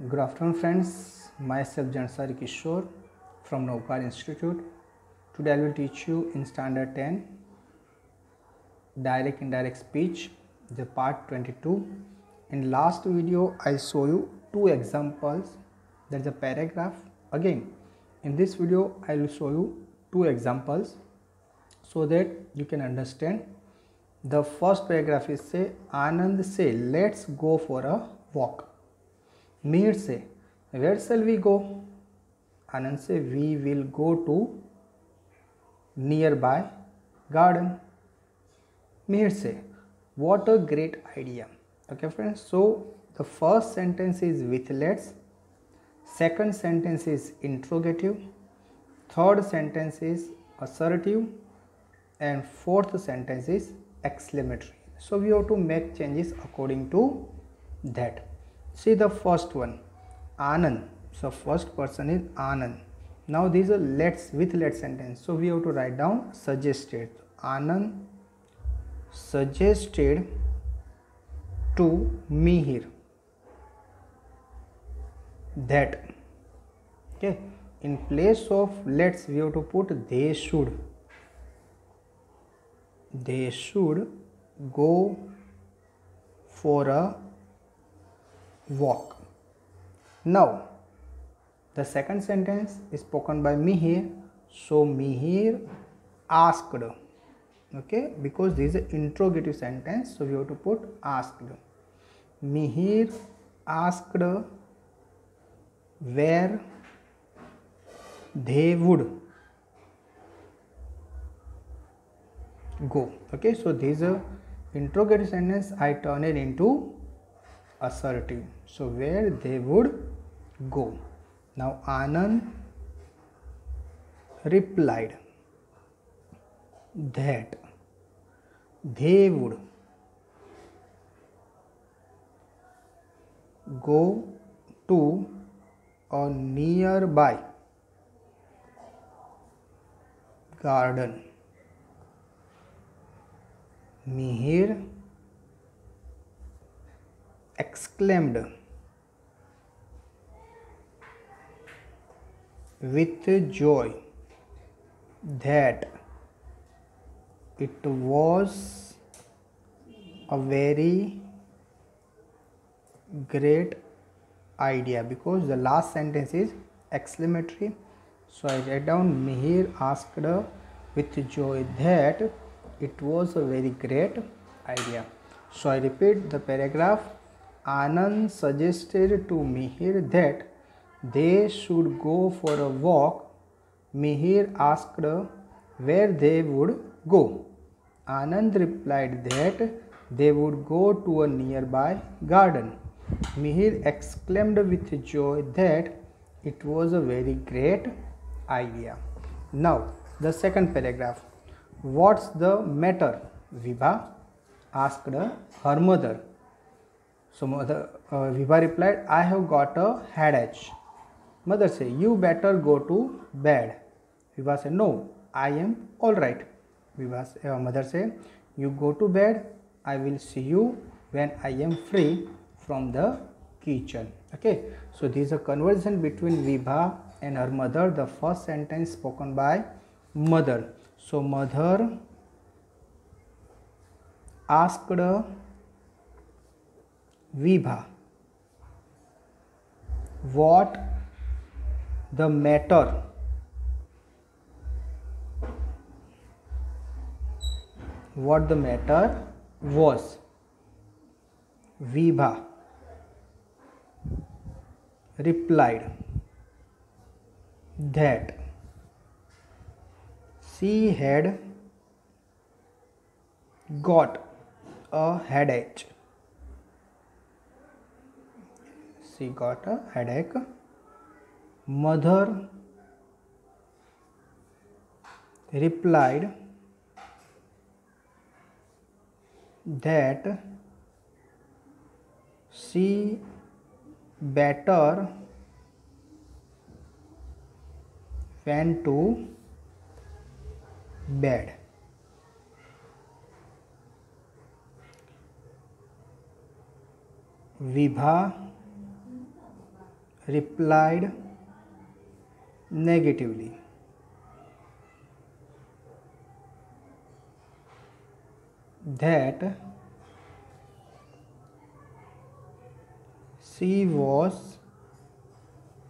Good afternoon, friends. Myself Jansari Kishore from Naukar Institute. Today I will teach you in Standard 10 Direct Indirect Speech, the part 22. In last video, I show you two examples. That's a paragraph. Again, in this video, I will show you two examples so that you can understand. The first paragraph is say, Anand say, let's go for a walk. Mihir say, where shall we go? Anand say, we will go to nearby garden. Mihir say, what a great idea. Okay friends, so the first sentence is with let's, second sentence is interrogative, third sentence is assertive, and fourth sentence is exclamatory. So we have to make changes according to that. See the first one, Anand. So first person is Anand. Now this is a let's with let's sentence. So we have to write down suggested. Anand suggested to Mihir that. Okay. In place of let's we have to put they should. They should go for a walk. Now the second sentence is spoken by Mihir, so Mihir asked. Okay, because this is an interrogative sentence, so we have to put asked. Mihir asked where they would go. Okay, so this is a interrogative sentence, I turn it into assertive. So where they would go. Now Anand replied that they would go to a nearby garden. Mihir exclaimed with joy that it was a very great idea, because the last sentence is exclamatory. So I write down Mihir asked with joy that it was a very great idea. So I repeat the paragraph. Anand suggested to Mihir that they should go for a walk. Mihir asked where they would go. Anand replied that they would go to a nearby garden. Mihir exclaimed with joy that it was a very great idea. Now the second paragraph. What's the matter? Vibha asked her mother. So Vibha replied, I have got a headache. Mother said, you better go to bed. Vibha said, no, I am alright. Mother said, you go to bed. I will see you when I am free from the kitchen. Okay, so this is a conversation between Vibha and her mother. The first sentence spoken by mother. So mother asked Vibha what the matter was. Vibha replied that she had got a headache. She got a headache. Mother replied that she better went to bed. Vibha replied negatively. That she was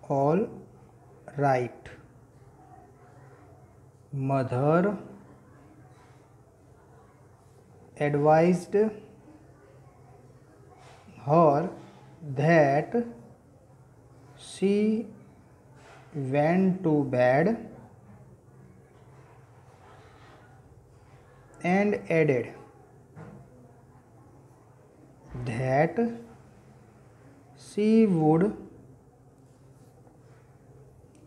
all right. Mother advised her that she went to bed and added that she would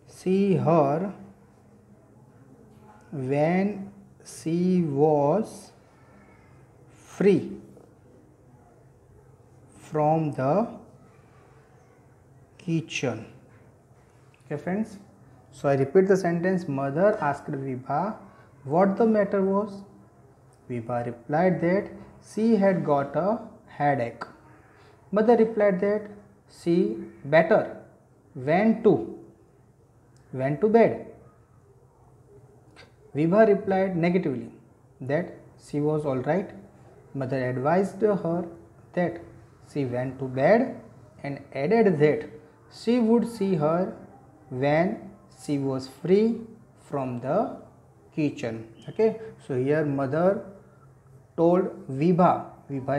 see her when she was free from the kitchen. Okay friends, so I repeat the sentence. Mother asked Vibha what the matter was. Vibha replied that she had got a headache. Mother replied that she better went to bed. Vibha replied negatively that she was all right. Mother advised her that she went to bed and added that she would see her when she was free from the kitchen. Okay, so here mother told Vibha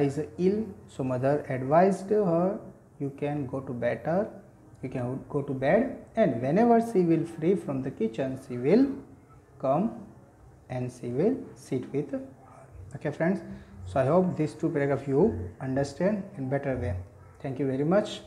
is ill, so mother advised her, you can go to bed, and whenever she will free from the kitchen, she will come and she will sit with her. Okay friends, so I hope these two paragraphs you understand in better way. Thank you very much.